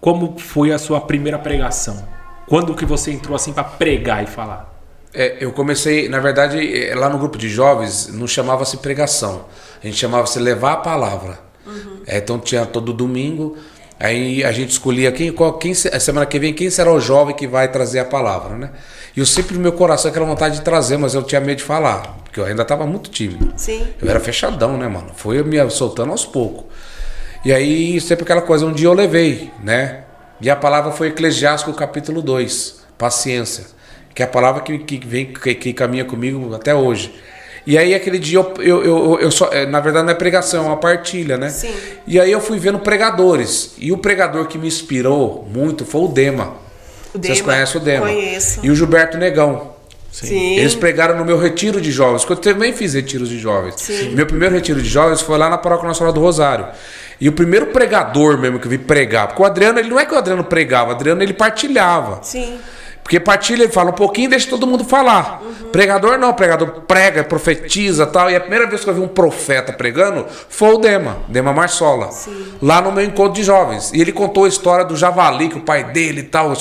Como foi a sua primeira pregação? Quando que você entrou assim para pregar e falar? Eu comecei, na verdade, lá no grupo de jovens, não chamava-se pregação. A gente chamava-se levar a palavra. Então tinha todo domingo, aí a gente escolhia a semana que vem, quem será o jovem que vai trazer a palavra, né? E eu sempre no meu coração aquela vontade de trazer, mas eu tinha medo de falar, porque eu ainda estava muito tímido. Sim. Eu era fechadão, né, mano? Foi me soltando aos poucos. E aí, sempre aquela coisa, um dia eu levei, né? E a palavra foi Eclesiástico capítulo 2, paciência, que é a palavra que caminha comigo até hoje. E aí aquele dia eu só, na verdade não é pregação, é uma partilha, né? Sim. E aí eu fui vendo pregadores, e o pregador que me inspirou muito foi o Dema. Vocês conhecem o Dema? Conheço. E o Gilberto Negão. Sim. Eles pregaram no meu retiro de jovens, que eu também fiz retiros de jovens. Sim. Meu primeiro retiro de jovens foi lá na Paróquia Nossa Senhora do Rosário. E o primeiro pregador mesmo que eu vi pregar, porque o Adriano, ele não é que o Adriano pregava, o Adriano ele partilhava. Sim. Porque partilha, ele fala um pouquinho e deixa todo mundo falar. Pregador não, pregador prega, profetiza e tal. E a primeira vez que eu vi um profeta pregando foi o Dema Marsola. Sim. Lá no meu encontro de jovens. E ele contou a história do javali, que o pai dele e tal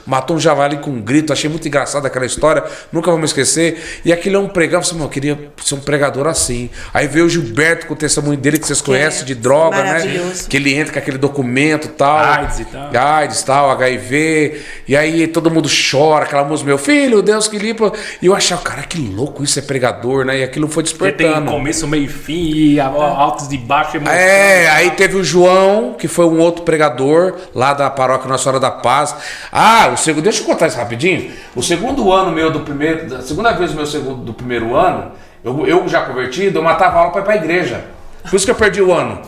matou um javali com um grito. Achei muito engraçada aquela história, nunca vou me esquecer. E aquele é um pregador, eu falei, eu queria ser um pregador assim. Aí veio o Gilberto com o testemunho dele, que vocês conhecem, de droga, né? Que ele entra com aquele documento e tal. AIDS e tal. AIDS e tal, HIV. E aí todo mundo chora, aquela música, meu filho, Deus que limpa. E eu achava, cara, que louco isso é pregador, né? E aquilo foi despertando. Tem começo, meio e fim, e altos e baixos. Aí teve o João, que foi um outro pregador, lá da Paróquia Nossa Senhora da Paz. Deixa eu contar isso rapidinho. O segundo ano meu a segunda vez do primeiro ano, eu já convertido, eu matava aula para ir para a igreja. Por isso que eu perdi o ano.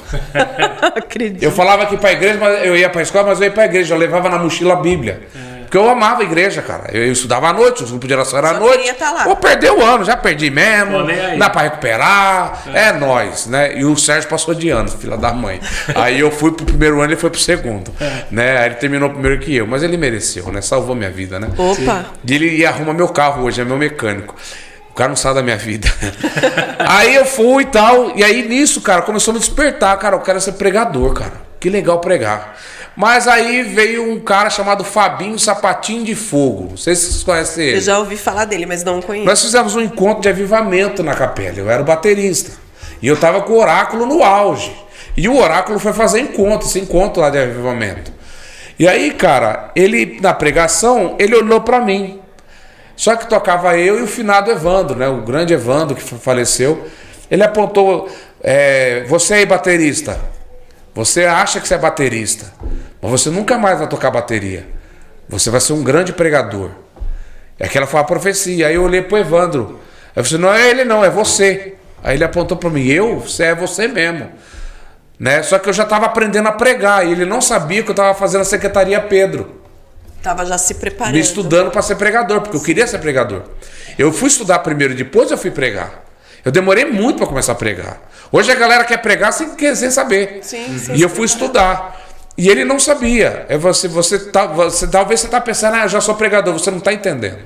Acredito. Eu falava que ia para a igreja, eu ia para a escola, mas eu ia para a igreja. Eu levava na mochila a Bíblia. Porque eu amava a igreja, cara. Eu estudava à noite, os grupos de oração era à noite. Queria tá lá. Vou perder o ano, já perdi mesmo. Dá pra recuperar. É nóis, né? E o Sérgio passou de ano, filha da mãe. Aí eu fui pro primeiro ano, ele foi pro segundo. Né? Aí ele terminou primeiro que eu. Mas ele mereceu, né? Salvou minha vida, né? Opa! E ele arruma meu carro hoje, é meu mecânico. O cara não sai da minha vida. Aí eu fui e tal. E aí nisso, cara, começou a me despertar. Cara, eu quero ser pregador, cara. Que legal pregar. Mas aí veio um cara chamado Fabinho Sapatinho de Fogo. Não sei se vocês conhecem ele. Eu já ouvi falar dele, mas não conheço. Nós fizemos um encontro de avivamento na capela. Eu era o baterista. E eu tava com o oráculo no auge. E o oráculo foi fazer esse encontro lá de avivamento. E aí, cara, ele, na pregação, ele olhou pra mim. Só que tocava eu e o finado Evandro, né? O grande Evandro que faleceu. Ele apontou, você aí, baterista. Você acha que você é baterista, mas você nunca mais vai tocar bateria. Você vai ser um grande pregador. Aquela foi a profecia. Aí eu olhei pro Evandro. Eu falei, não é ele não, é você. Aí ele apontou para mim, você é você mesmo. Né? Só que eu já estava aprendendo a pregar. E ele não sabia que eu estava fazendo a Secretaria Pedro. Tava já se preparando. Me estudando para ser pregador, porque eu queria ser pregador. Eu fui estudar primeiro, depois eu fui pregar. Eu demorei muito para começar a pregar. Hoje a galera quer pregar sem saber. Sim, e eu fui estudar. E ele não sabia. Talvez você está pensando, eu já sou pregador. Você não está entendendo.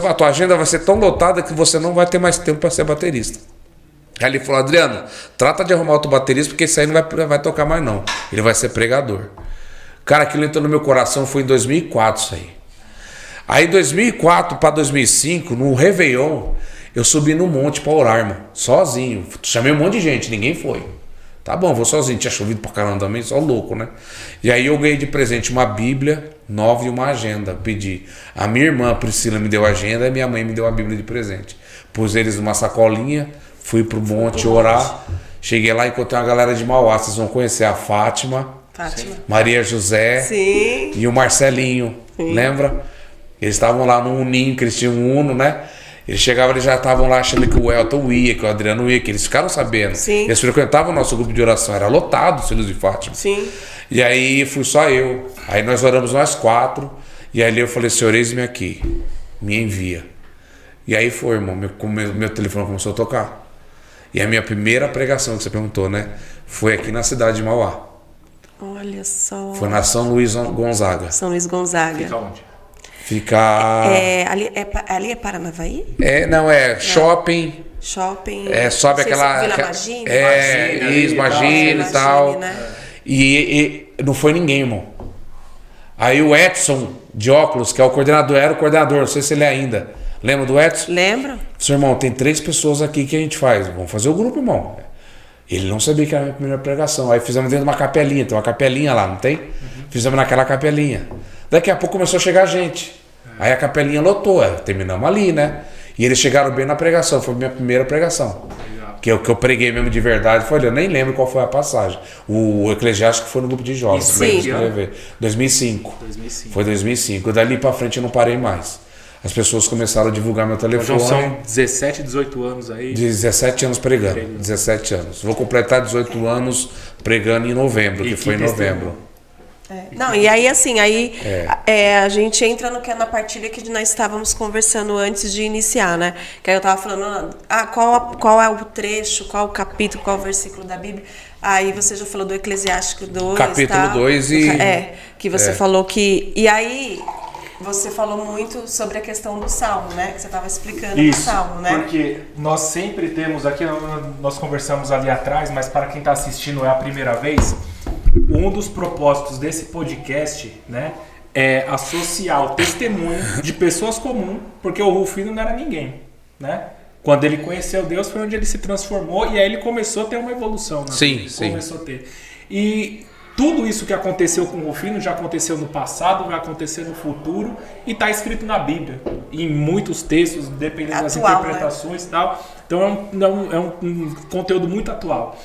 A tua agenda vai ser tão lotada que você não vai ter mais tempo para ser baterista. Aí ele falou, Adriano, trata de arrumar outro baterista, porque esse aí não vai tocar mais não. Ele vai ser pregador. Cara, aquilo entrou no meu coração, foi em 2004 isso aí. Aí em 2004 para 2005, no Réveillon, eu subi no monte pra orar, irmão. Sozinho. Chamei um monte de gente, ninguém foi. Tá bom, vou sozinho. Tinha chovido pra caramba também, só louco, né? E aí eu ganhei de presente uma Bíblia nova e uma agenda. Pedi. A minha irmã, a Priscila, me deu a agenda e minha mãe me deu a Bíblia de presente. Pus eles numa sacolinha, fui pro monte orar. Cheguei lá e encontrei uma galera de Mauá. Vocês vão conhecer a Fátima. Maria José. Sim. E o Marcelinho. Sim. Lembra? Eles estavam lá no Uninho, que eles tinham um Uno, né? Eles chegavam, eles já estavam lá achando que o Elton ia, que o Adriano ia, que eles ficaram sabendo. Sim. Eles frequentavam o nosso grupo de oração, era lotado, os filhos de Fátima. Sim. E aí fui só eu. Aí nós oramos nós 4. E aí eu falei, Senhor, eis-me aqui, me envia. E aí foi, irmão, meu telefone começou a tocar. E a minha primeira pregação que você perguntou, né? Foi aqui na cidade de Mauá. Olha só. Foi na São Luís Gonzaga. São Luís Gonzaga. Fica onde? Fica... Ali é Paranavaí? Não, shopping. Shopping. Sobe aquela... Vila Magine? Magine e tal. Né? E não foi ninguém, irmão. Aí o Edson de óculos, que é o coordenador, era o coordenador, não sei se ele é ainda. Lembra do Edson? Lembro? Seu irmão, tem 3 pessoas aqui que a gente faz. Vamos fazer o grupo, irmão. Ele não sabia que era a minha primeira pregação. Aí fizemos dentro de uma capelinha. Tem uma capelinha lá, não tem? Fizemos naquela capelinha. Daqui a pouco começou a chegar gente. Aí a capelinha lotou. Terminamos ali, né? E eles chegaram bem na pregação. Foi a minha primeira pregação. Que eu preguei mesmo de verdade. Foi, eu nem lembro qual foi a passagem. O Eclesiástico foi no grupo de jovens. Isso, pra sim. escrever. 2005. 2005. Foi 2005. Dali pra frente eu não parei mais. As pessoas começaram a divulgar meu telefone. Então são 17, 18 anos aí. 17 anos pregando. 17 anos. Vou completar 18 anos pregando em novembro, que foi em novembro. Não, e aí assim, a gente entra no que é na partilha que nós estávamos conversando antes de iniciar, né? Que aí eu tava falando, qual é o trecho, qual o capítulo, qual o versículo da Bíblia. Aí você já falou do Eclesiástico 2. Capítulo 2 e... que você falou que... E aí você falou muito sobre a questão do Salmo, né? Que você estava explicando do Salmo, né? Porque nós sempre temos aqui, nós conversamos ali atrás, mas para quem está assistindo é a primeira vez, um dos propósitos desse podcast, né, é associar o testemunho de pessoas comuns, porque o Rufino não era ninguém, né? Quando ele conheceu Deus foi onde ele se transformou e aí ele começou a ter uma evolução, né? Sim. Começou a ter. E tudo isso que aconteceu com o Rufino já aconteceu no passado, vai acontecer no futuro e está escrito na Bíblia, em muitos textos, dependendo das interpretações, né? E tal. Então é um conteúdo muito atual.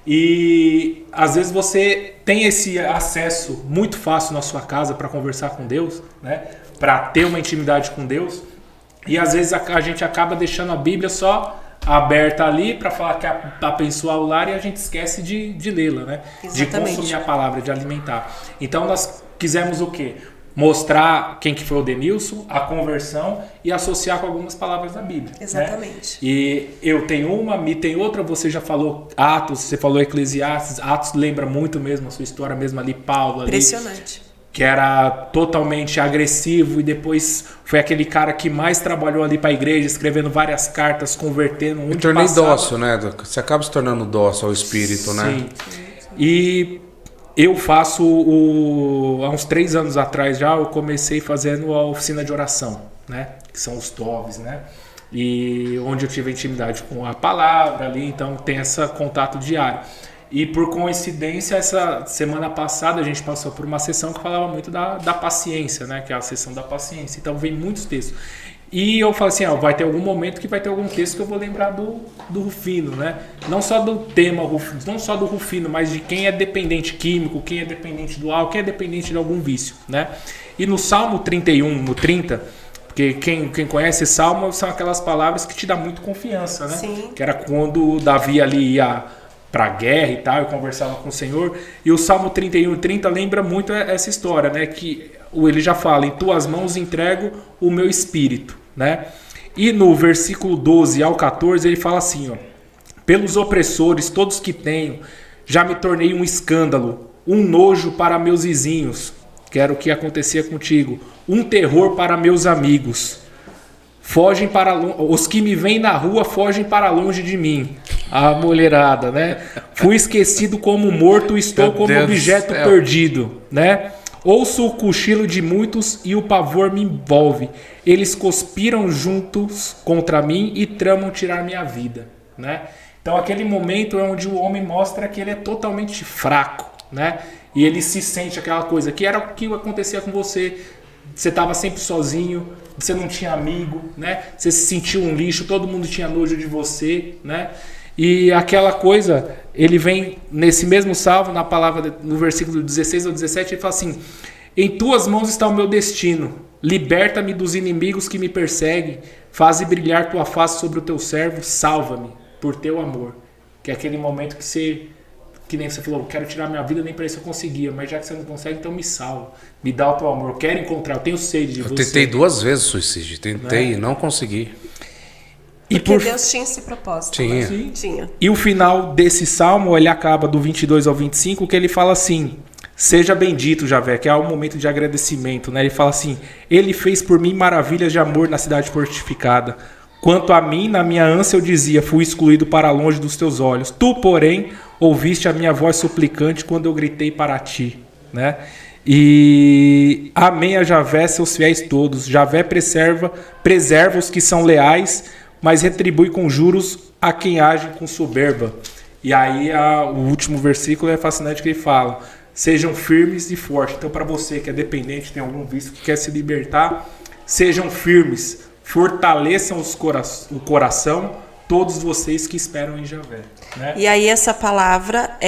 E às vezes você tem esse acesso muito fácil na sua casa para conversar com Deus, né? Para ter uma intimidade com Deus. E às vezes a gente acaba deixando a Bíblia só aberta ali para falar que abençoar o lar e a gente esquece de lê-la, né? Exatamente. De consumir a palavra, de alimentar. Então nós quisemos o quê? Mostrar quem que foi o Denilson, a conversão e associar com algumas palavras da Bíblia. Exatamente. Né? E eu tenho uma, Mi tem outra, você já falou Atos, você falou Eclesiastes, Atos lembra muito mesmo a sua história mesmo ali, Paulo ali. Impressionante. Que era totalmente agressivo e depois foi aquele cara que mais trabalhou ali para a igreja, escrevendo várias cartas, convertendo. Me tornei dócil, né? Você acaba se tornando dócil ao Espírito, né? Sim. E eu faço, há uns 3 anos atrás já, eu comecei fazendo a oficina de oração, né? Que são os TOVs, né? E onde eu tive intimidade com a palavra ali, então tem esse contato diário. E por coincidência, essa semana passada a gente passou por uma sessão que falava muito da paciência, né? Que é a sessão da paciência. Então vem muitos textos. E eu falei assim, vai ter algum momento que vai ter algum texto que eu vou lembrar do Rufino, né? Não só do tema Rufino, não só do Rufino, mas de quem é dependente químico, quem é dependente do álcool, quem é dependente de algum vício, né? E no Salmo 31, no 30, porque quem conhece Salmo são aquelas palavras que te dão muito confiança, né? Sim. Que era quando Davi ali ia para a guerra e tal, e conversava com o Senhor. E o Salmo 31 e 30 lembra muito essa história, né? Que ele já fala, em tuas mãos entrego o meu espírito, né? E no versículo 12 ao 14 ele fala assim, ó: pelos opressores, todos que tenho, já me tornei um escândalo, um nojo para meus vizinhos, que era o que acontecia contigo, um terror para meus amigos. Fogem para os que me veem na rua fogem para longe de mim. A mulherada, né? Fui esquecido como morto, estou como objeto perdido, né? Ouço o cochilo de muitos e o pavor me envolve. Eles conspiram juntos contra mim e tramam tirar minha vida, né? Então aquele momento é onde o homem mostra que ele é totalmente fraco, né? E ele se sente aquela coisa que era o que acontecia com você. Você estava sempre sozinho, você não tinha amigo, né? Você se sentiu um lixo, todo mundo tinha nojo de você, né? E aquela coisa, ele vem nesse mesmo salmo, na palavra, no versículo 16 ao 17, ele fala assim: em tuas mãos está o meu destino, liberta-me dos inimigos que me perseguem, faze brilhar tua face sobre o teu servo, salva-me por teu amor. Que é aquele momento que você, que nem você falou, quero tirar minha vida, nem para isso eu conseguia, mas já que você não consegue, então me salva, me dá o teu amor, eu quero encontrar, eu tenho sede de você. Eu tentei 2 vezes suicídio, tentei e não consegui. Porque Deus tinha esse propósito. Tinha. Né? Tinha. E o final desse salmo, ele acaba do 22 ao 25, que ele fala assim: seja bendito, Javé, que é um momento de agradecimento, né? Ele fala assim: ele fez por mim maravilhas de amor na cidade fortificada. Quanto a mim, na minha ânsia eu dizia, fui excluído para longe dos teus olhos. Tu, porém, ouviste a minha voz suplicante quando eu gritei para ti. né? E amém a Javé, seus fiéis todos. Javé preserva os que são leais, mas retribui com juros a quem age com soberba. E aí o último versículo é fascinante, que ele fala: sejam firmes e fortes. Então, para você que é dependente, tem algum vício, que quer se libertar, sejam firmes, fortaleçam o coração, todos vocês que esperam em Javé, né? E aí essa palavra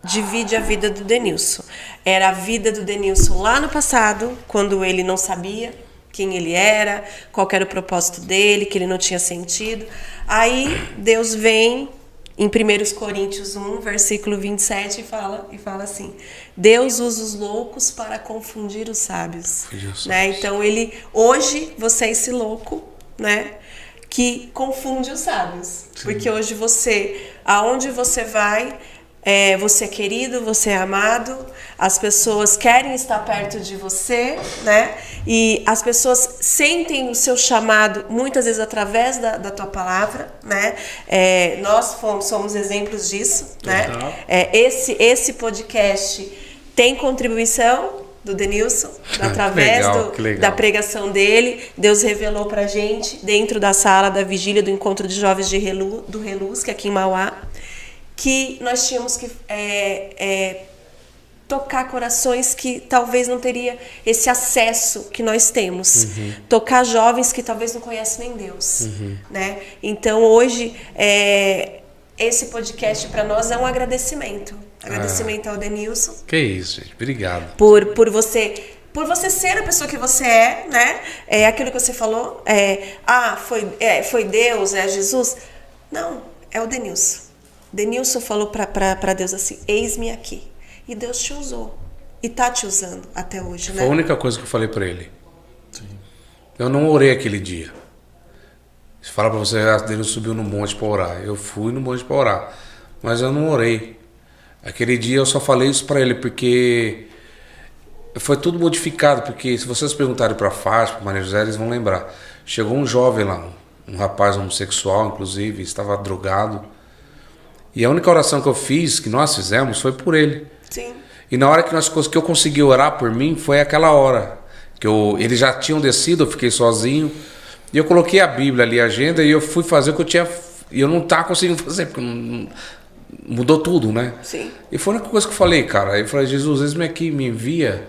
divide a vida do Denilson. Era a vida do Denilson lá no passado, quando ele não sabia quem ele era, qual era o propósito dele, que ele não tinha sentido. Aí Deus vem em 1 Coríntios 1, versículo 27, e fala assim: Deus usa os loucos para confundir os sábios. Né? Então, hoje você é esse louco, né, que confunde os sábios. Sim. Porque hoje aonde você vai, você é querido, você é amado, as pessoas querem estar perto de você, né? E as pessoas sentem o seu chamado muitas vezes através da tua palavra, né? Nós somos exemplos disso, né? Esse podcast tem contribuição do Denilson, através da pregação dele. Deus revelou pra gente, dentro da sala da vigília do encontro de jovens do Reluz, que é aqui em Mauá, que nós tínhamos que tocar corações que talvez não teria esse acesso que nós temos. Uhum. Tocar jovens que talvez não conhecem nem Deus. Uhum. Né? Então, hoje, esse podcast para nós é um agradecimento. Agradecimento ao Denilson. Que isso, gente. Obrigado. Por você ser a pessoa que você é, né? Aquilo que você falou, foi Deus, é Jesus. Não, é o Denilson. Denilson falou para Deus assim: eis-me aqui. E Deus te usou. E tá te usando até hoje, né? Foi a única coisa que eu falei para ele. Sim. Eu não orei aquele dia. Se fala para você, Denilson subiu no monte para orar. Eu fui no monte para orar. Mas eu não orei. Aquele dia eu só falei isso para ele porque foi tudo modificado. Porque se vocês perguntarem para a Fátima, para Maria José, eles vão lembrar. Chegou um jovem lá, um rapaz homossexual, inclusive, estava drogado. E a única oração que eu fiz, que nós fizemos, foi por ele. Sim. E na hora que eu consegui orar por mim, foi aquela hora. Eles já tinham descido, eu fiquei sozinho. E eu coloquei a Bíblia ali, a agenda, e eu fui fazer o que eu tinha... E eu não estava conseguindo fazer, porque mudou tudo, né? Sim. E foi a única coisa que eu falei, cara. Eu falei: Jesus, eis-me aqui, me envia.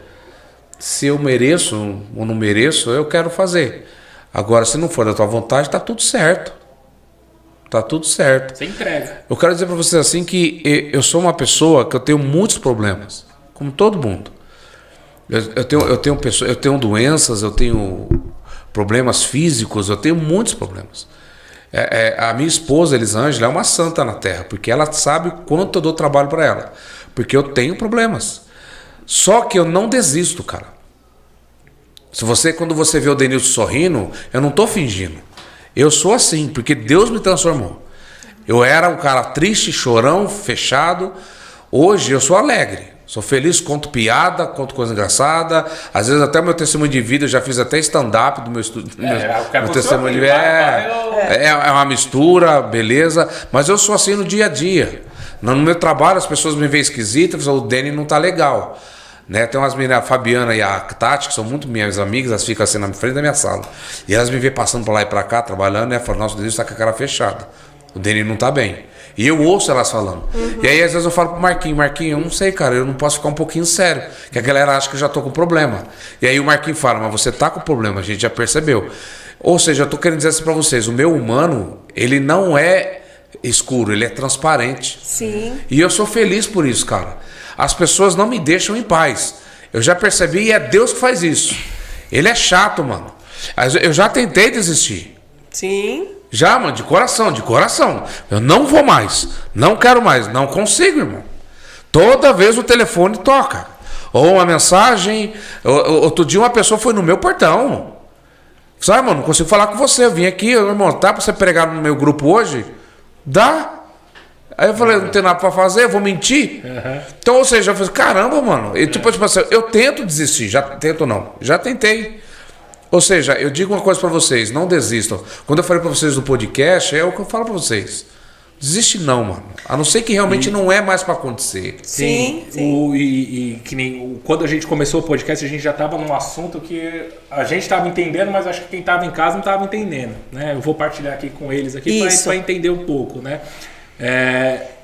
Se eu mereço ou não mereço, eu quero fazer. Agora, se não for da tua vontade, tá tudo certo. Tá tudo certo. Você entrega. Eu quero dizer para vocês assim que eu sou uma pessoa que eu tenho muitos problemas, como todo mundo. Eu tenho doenças, eu tenho problemas físicos, eu tenho muitos problemas. A minha esposa, Elisângela, é uma santa na terra, porque ela sabe o quanto eu dou trabalho para ela. Porque eu tenho problemas. Só que eu não desisto, cara. Quando você vê o Denilson sorrindo, eu não tô fingindo. Eu sou assim, porque Deus me transformou. Eu era um cara triste, chorão, fechado. Hoje eu sou alegre, sou feliz, conto piada, conto coisa engraçada. Às vezes até o meu testemunho de vida, eu já fiz até stand-up do meu estudo. Meu testemunho de vida é uma mistura, beleza. Mas eu sou assim no dia a dia. No meu trabalho as pessoas me veem esquisita, o Deni não tá legal. Né? Tem umas meninas, a Fabiana e a Tati, que são muito minhas amigas, elas ficam assim na frente da minha sala. E elas me veem passando pra lá e pra cá, trabalhando, né? Falam: nossa, o Denilson tá com a cara fechada. O Denilson não tá bem. E eu ouço elas falando. Uhum. E aí às vezes eu falo pro Marquinhos, eu não sei, cara, eu não posso ficar um pouquinho sério. Que a galera acha que eu já tô com problema. E aí o Marquinhos fala: mas você tá com problema, a gente já percebeu. Ou seja, eu tô querendo dizer assim pra vocês, o meu humano, ele não é escuro, ele é transparente. Sim. E eu sou feliz por isso, cara. As pessoas não me deixam em paz. Eu já percebi, e é Deus que faz isso. Ele é chato, mano. Eu já tentei desistir. Sim. Já, mano, de coração. Eu não vou mais, não quero mais, não consigo, irmão. Toda vez o telefone toca. Ou uma mensagem. Outro dia uma pessoa foi no meu portão. Sabe, mano, não consigo falar com você. Eu vim aqui, irmão, tá pra você pregar no meu grupo hoje? Dá. Aí eu falei: não tem nada pra fazer, eu vou mentir. Uhum. Então, ou seja, eu falei: caramba, mano. E, tipo assim, eu tento desistir, já tentei. Ou seja, eu digo uma coisa pra vocês: não desistam. Quando eu falei pra vocês do podcast, é o que eu falo pra vocês. Desiste não, mano. A não ser que realmente não é mais pra acontecer. Sim. E que nem quando a gente começou o podcast, a gente já estava num assunto que a gente estava entendendo, mas acho que quem estava em casa não estava entendendo, né? Eu vou partilhar aqui com eles aqui para entender um pouco, né?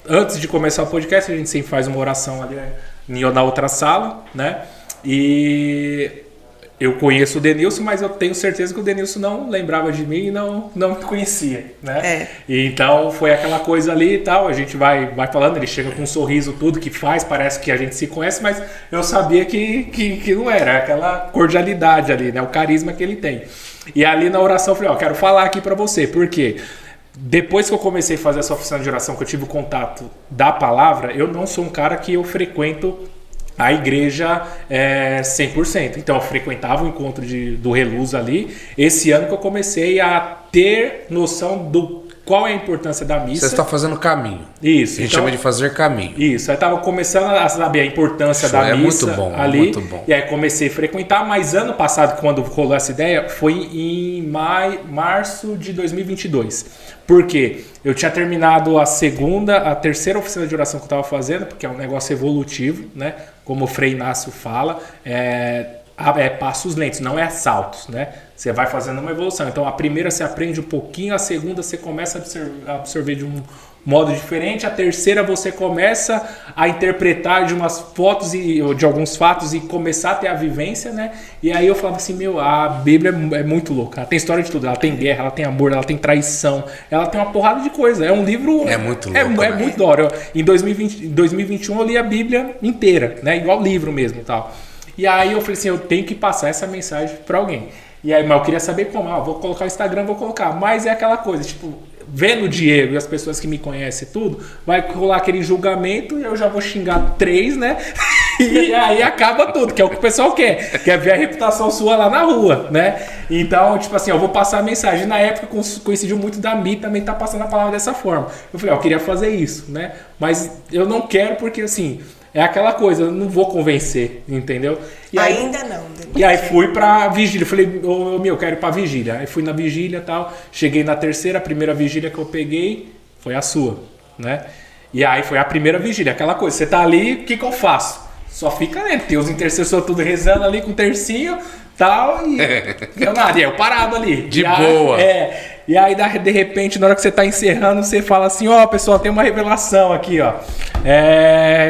Antes de começar o podcast, a gente sempre faz uma oração ali na outra sala, né? E eu conheço o Denilson, mas eu tenho certeza que o Denilson não lembrava de mim e não me conhecia, né? E então foi aquela coisa ali e tal, a gente vai falando, ele chega com um sorriso, tudo que faz, parece que a gente se conhece, mas eu sabia que não era, aquela cordialidade ali, né? O carisma que ele tem. E ali na oração eu falei, quero falar aqui pra você, porque depois que eu comecei a fazer essa oficina de oração, que eu tive o contato da palavra, eu não sou um cara que eu frequento a igreja 100%. Então eu frequentava o encontro do Reluz ali. Esse ano que eu comecei a ter noção do qual é a importância da missa. Você está fazendo caminho. Isso. A gente chama de fazer caminho. Isso. Aí estava começando a saber a importância da missa muito bom, ali. Muito bom. E aí comecei a frequentar. Mas ano passado, quando rolou essa ideia, foi em março de 2022. Por quê? Eu tinha terminado a terceira oficina de oração que eu estava fazendo, porque é um negócio evolutivo, né? Como o Frei Inácio fala, passos lentos, não é saltos, né? Você vai fazendo uma evolução. Então a primeira você aprende um pouquinho, a segunda você começa a absorver de um modo diferente, a terceira você começa a interpretar de umas fotos e de alguns fatos e começar a ter a vivência, né? E aí eu falava assim, a Bíblia é muito louca, ela tem história de tudo, ela tem guerra, ela tem amor, ela tem traição, ela tem uma porrada de coisa, é um livro... É muito louco, é muito da hora. Em 2021 eu li a Bíblia inteira, né? Igual livro mesmo e tal. E aí eu falei assim, eu tenho que passar essa mensagem para alguém. E aí, mas eu queria saber como, vou colocar o Instagram, vou colocar, mas é aquela coisa, tipo, vendo o Diego e as pessoas que me conhecem e tudo, vai rolar aquele julgamento e eu já vou xingar 3, né? E aí acaba tudo, que é o que o pessoal quer ver a reputação sua lá na rua, né? Então, tipo assim, eu vou passar a mensagem. Na época coincidiu muito da Mi também tá passando a palavra dessa forma. Eu falei, eu queria fazer isso, né? Mas eu não quero porque, assim, é aquela coisa, eu não vou convencer, entendeu? E aí, ainda não. E aí fui pra vigília, falei, eu quero ir pra vigília. Aí fui na vigília e tal, cheguei na terceira, a primeira vigília que eu peguei foi a sua, né? E aí foi a primeira vigília, aquela coisa, você tá ali, o que eu faço? Só fica lendo, tem os intercessores tudo rezando ali com o tercinho tal, e eu nada, eu parado ali. De boa. E aí, de repente, na hora que você tá encerrando, você fala assim, pessoal, tem uma revelação aqui, ó.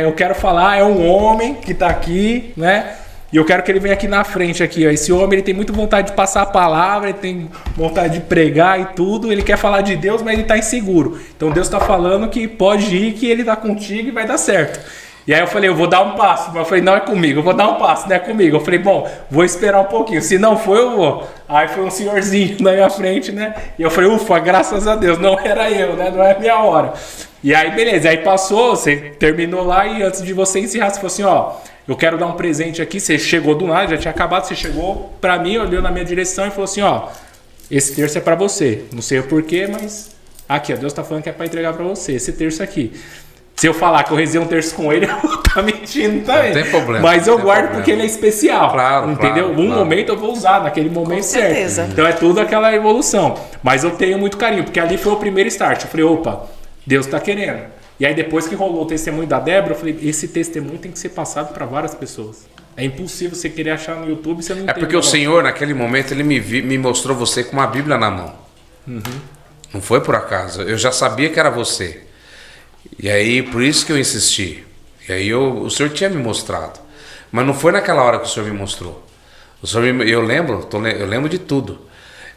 Eu quero falar, é um homem que tá aqui, né? E eu quero que ele venha aqui na frente, aqui, ó. Esse homem, ele tem muita vontade de passar a palavra, ele tem vontade de pregar e tudo, ele quer falar de Deus, mas ele tá inseguro. Então Deus tá falando que pode ir, que ele tá contigo e vai dar certo. E aí eu falei, eu vou dar um passo. Mas eu falei, não é comigo, eu vou dar um passo, não é comigo. Eu falei, bom, vou esperar um pouquinho. Se não for, eu vou. Aí foi um senhorzinho na minha frente, né? E eu falei, ufa, graças a Deus, não era eu, né? Não é a minha hora. E aí, beleza. Aí passou, você terminou lá e antes de você encerrar, você falou assim, eu quero dar um presente aqui. Você chegou do nada, já tinha acabado, você chegou pra mim, olhou na minha direção e falou assim, esse terço é pra você. Não sei o porquê, mas aqui, ó, Deus tá falando que é pra entregar pra você, esse terço aqui. Se eu falar que eu rezei um terço com ele, eu vou estar mentindo também. Não tem problema. Mas eu guardo porque ele é especial. Claro, entendeu? Claro. Momento eu vou usar, naquele momento certeza. certo. Então é tudo aquela evolução. Mas eu tenho muito carinho, porque ali foi o primeiro start. Eu falei, opa, Deus está querendo. E aí depois que rolou o testemunho da Débora, eu falei, esse testemunho tem que ser passado para várias pessoas. É impossível você querer achar no YouTube e você não entende. É porque o Senhor, naquele momento, ele me mostrou você com uma Bíblia na mão. Uhum. Não foi por acaso. Eu já sabia que era você. E aí, por isso que eu insisti. E aí, o Senhor tinha me mostrado. Mas não foi naquela hora que o Senhor me mostrou. Eu lembro de tudo.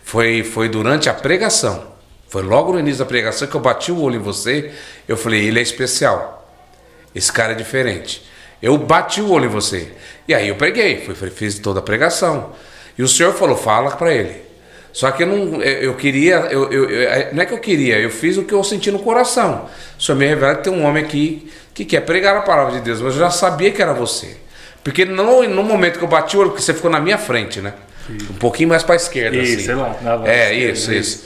Foi durante a pregação. Foi logo no início da pregação que eu bati o olho em você. Eu falei, ele é especial. Esse cara é diferente. Eu bati o olho em você. E aí eu preguei. Fiz toda a pregação. E o Senhor falou, fala para ele. Só que eu queria, não é que eu queria, eu fiz o que eu senti no coração. O Senhor me revela que tem um homem aqui que quer pregar a palavra de Deus, mas eu já sabia que era você. Porque no momento que eu bati o olho, porque você ficou na minha frente, né? Um pouquinho mais para a esquerda, isso, assim. Sei lá. Isso.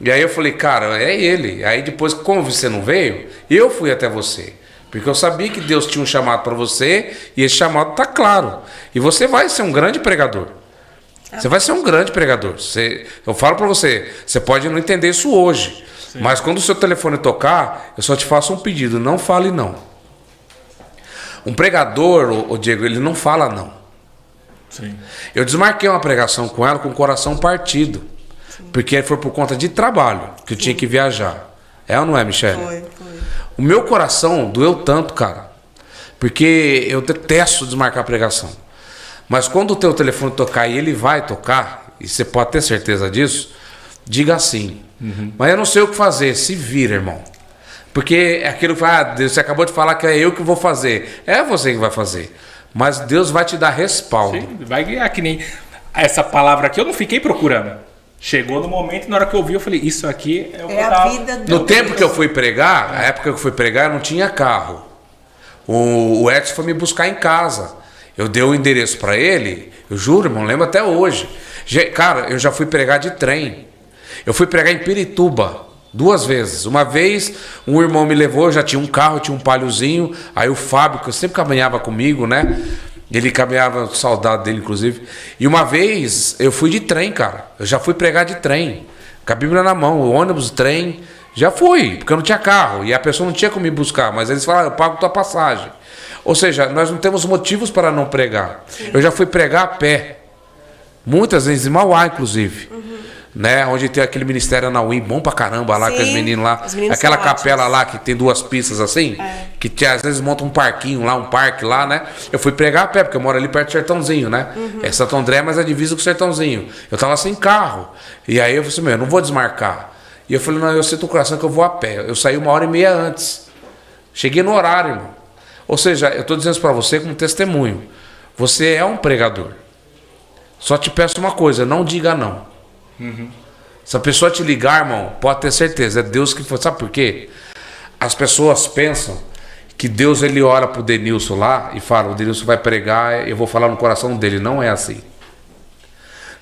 E aí eu falei, cara, é ele. Aí depois, como você não veio, eu fui até você. Porque eu sabia que Deus tinha um chamado para você e esse chamado tá claro. E você vai ser um grande pregador. Você vai ser um grande pregador. Eu falo para você, você pode não entender isso hoje. Sim. Mas quando o seu telefone tocar, eu só te faço um pedido, não fale não. Um pregador, o Diego, ele não fala não. Sim. Eu desmarquei uma pregação com ela com o coração partido. Sim. Porque foi por conta de trabalho que eu tinha que viajar. É ou não é, Michele? Foi. O meu coração doeu tanto, cara. Porque eu detesto desmarcar a pregação. Mas quando o teu telefone tocar e ele vai tocar, e você pode ter certeza disso, diga sim. Mas eu não sei o que fazer, se vira, irmão. Porque é aquilo que você acabou de falar que é eu que vou fazer. É você que vai fazer. Mas Deus vai te dar respaldo. Sim, vai guiar, que nem essa palavra aqui eu não fiquei procurando. Chegou no momento, na hora que eu vi, eu falei, isso aqui é o que a vida do No tempo que eu fui pregar, a época que eu fui pregar, eu não tinha carro. O Edson foi me buscar em casa. Eu dei o endereço para ele, eu juro, irmão, lembro até hoje. Cara, eu já fui pregar de trem. Eu fui pregar em Pirituba 2 vezes. Uma vez, um irmão me levou, eu já tinha um carro, tinha um palhozinho. Aí o Fábio, que sempre caminhava comigo, né? Ele caminhava, saudade dele, inclusive. E uma vez, eu fui de trem, cara. Eu já fui pregar de trem. Com a Bíblia na mão, o ônibus, o trem. Já fui, porque eu não tinha carro. E a pessoa não tinha como me buscar. Mas eles falaram, eu pago tua passagem. Ou seja, nós não temos motivos para não pregar. Sim. Eu já fui pregar a pé. Muitas vezes, em Mauá, inclusive. Né? Onde tem aquele ministério Anauim, bom pra caramba lá, com os meninos lá. Aquela capela lá que tem 2 pistas assim, que às vezes monta um parquinho lá, um parque lá, né? Eu fui pregar a pé, porque eu moro ali perto do Sertãozinho, né? É Santo André, mas é divisa com o Sertãozinho. Eu tava sem carro. E aí eu falei assim, eu não vou desmarcar. E eu falei, não, eu sinto o coração que eu vou a pé. Eu saí 1h30 antes. Cheguei no horário, irmão. Ou seja, eu tô dizendo isso pra você como testemunho. Você é um pregador. Só te peço uma coisa, não diga não. Se a pessoa te ligar, irmão, pode ter certeza, é Deus que foi. Sabe por quê? As pessoas pensam que Deus ele ora pro Denilson lá e fala, o Denilson vai pregar, eu vou falar no coração dele. Não é assim.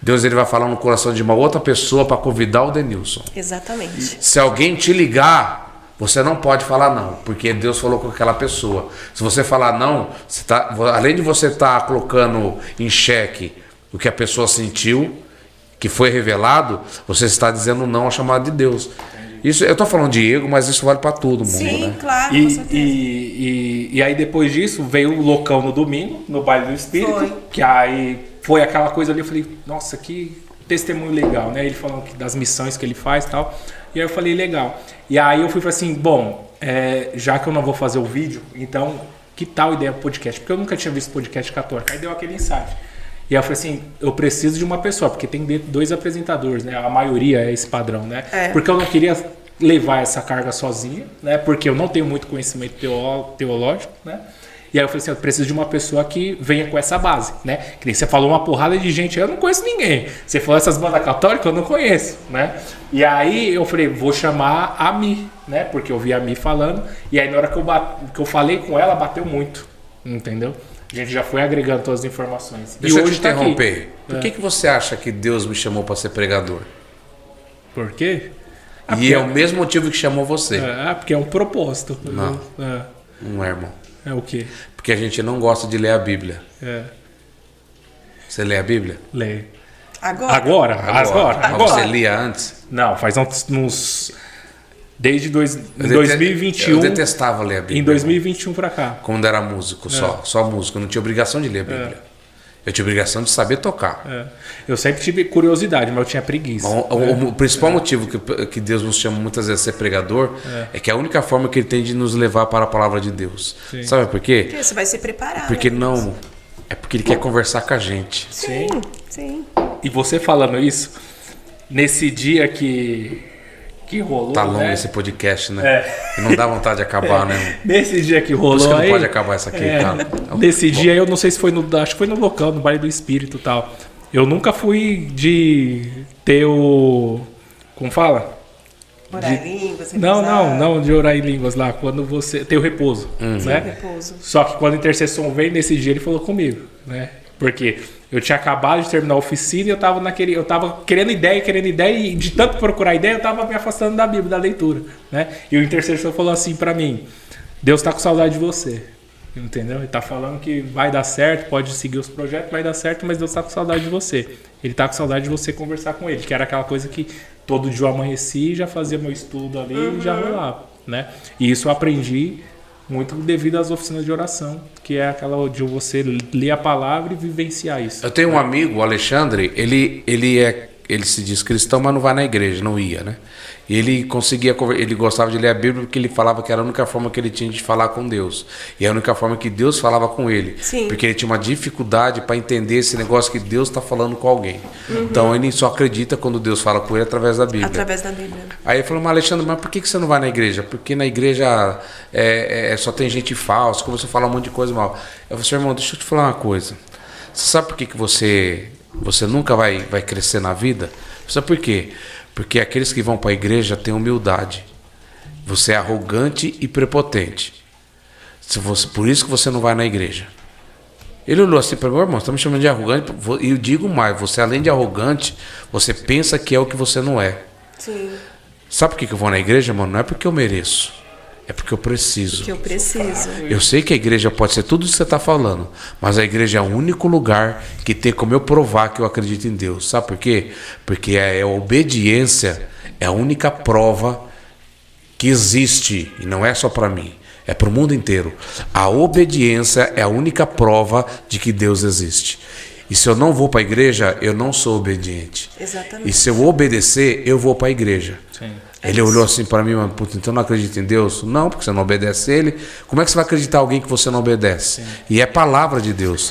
Deus ele vai falar no coração de uma outra pessoa para convidar o Denilson. Exatamente. Se alguém te ligar, você não pode falar não, porque Deus falou com aquela pessoa. Se você falar não, você tá, além de você estar colocando em xeque o que a pessoa sentiu, que foi revelado, você está dizendo não ao chamado de Deus. Isso, eu estou falando de ego, mas isso vale para todo mundo. Sim, né? claro, com certeza. E aí depois disso veio o Loucão no domingo, no Baile do Espírito, que aí foi aquela coisa ali, eu falei, nossa, que testemunho legal, né? Ele falando das missões que ele faz e tal. E aí eu falei, legal. E aí eu fui assim, bom, já que eu não vou fazer o vídeo, então que tal ideia do podcast? Porque eu nunca tinha visto podcast católico. Aí deu aquele insight. E eu falei assim, eu preciso de uma pessoa, porque tem 2 apresentadores, né? A maioria é esse padrão, né? Porque eu não queria levar essa carga sozinha, né? Porque eu não tenho muito conhecimento teológico, né? E aí eu falei assim, eu preciso de uma pessoa que venha com essa base, né? Que nem você falou uma porrada de gente, eu não conheço ninguém. Você falou essas bandas católicas, eu não conheço, né? E aí eu falei, vou chamar a Mi, né? Porque eu vi a Mi falando, e aí na hora que eu falei com ela, bateu muito, entendeu? A gente já foi agregando todas as informações. Deixa eu te interromper. Por que você acha que Deus me chamou para ser pregador? Por quê? E é o mesmo motivo que chamou você. Porque é um propósito. Não. Não é, irmão. É o quê? Porque a gente não gosta de ler a Bíblia. Você lê a Bíblia? Leio. Agora. Mas você lia antes? Não, faz uns... Desde 2021. Eu detestava ler a Bíblia. Em 2021 pra cá. Quando era músico, só músico. Eu não tinha obrigação de ler a Bíblia. Eu tinha obrigação de saber tocar. Eu sempre tive curiosidade, mas eu tinha preguiça. O principal motivo que Deus nos chama muitas vezes a ser pregador é que é a única forma que Ele tem de nos levar para a palavra de Deus. Sim. Sabe por quê? Porque você vai se preparar. Porque não. É porque Ele quer conversar com a gente. Sim. E você falando isso, nesse dia que rolou, tá longo, né? Esse podcast, né? E não dá vontade de acabar, né? Nesse dia que rolou, por isso que não aí, pode acabar isso aqui, cara. Nesse dia, eu não sei se foi acho que foi no local, no Baile do Espírito e tal. Eu nunca fui de ter o... Como fala? Orar em línguas. Não de orar em línguas lá, quando você tem o repouso, né? Repouso. Só que quando a intercessão veio, nesse dia ele falou comigo, né? Porque eu tinha acabado de terminar a oficina e eu tava querendo ideia, e de tanto procurar ideia, eu tava me afastando da Bíblia, da leitura, né? E o intercessor falou assim pra mim, Deus tá com saudade de você. Entendeu? Ele tá falando que vai dar certo, pode seguir os projetos, vai dar certo, mas Deus tá com saudade de você. Ele tá com saudade de você conversar com ele, que era aquela coisa que todo dia eu amanheci e já fazia meu estudo ali e já rolava, né? E isso eu aprendi muito devido às oficinas de oração, que é aquela de você ler a palavra e vivenciar isso. Eu tenho um amigo, o Alexandre, ele se diz cristão, mas não vai na igreja, não ia, né? E ele gostava de ler a Bíblia porque ele falava que era a única forma que ele tinha de falar com Deus. E a única forma que Deus falava com ele. Sim. Porque ele tinha uma dificuldade para entender esse negócio que Deus está falando com alguém. Então ele só acredita quando Deus fala com ele através da Bíblia. Através da Bíblia. Aí ele falou, mas Alexandre, mas por que você não vai na igreja? Porque na igreja só tem gente falsa, começou a falar um monte de coisa mal. Eu falei, seu irmão, deixa eu te falar uma coisa. Você sabe por que você nunca vai crescer na vida? Sabe por quê? Porque aqueles que vão para a igreja têm humildade. Você é arrogante e prepotente. Por isso que você não vai na igreja. Ele olhou assim para mim, irmão, você está me chamando de arrogante? E eu digo mais, você além de arrogante, você pensa que é o que você não é. Sim. Sabe por que eu vou na igreja, mano? Não é porque eu mereço. É porque eu preciso. Porque eu preciso. Eu sei que a igreja pode ser tudo isso que você está falando, mas a igreja é o único lugar que tem como eu provar que eu acredito em Deus. Sabe por quê? Porque a obediência é a única prova que existe, e não é só para mim, é para o mundo inteiro. A obediência é a única prova de que Deus existe. E se eu não vou para a igreja, eu não sou obediente. Exatamente. E se eu obedecer, eu vou para a igreja. Sim. Ele olhou assim para mim, mas puta, então não acredita em Deus? Não, porque você não obedece a Ele. Como é que você vai acreditar em alguém que você não obedece? Sim. E é palavra de Deus.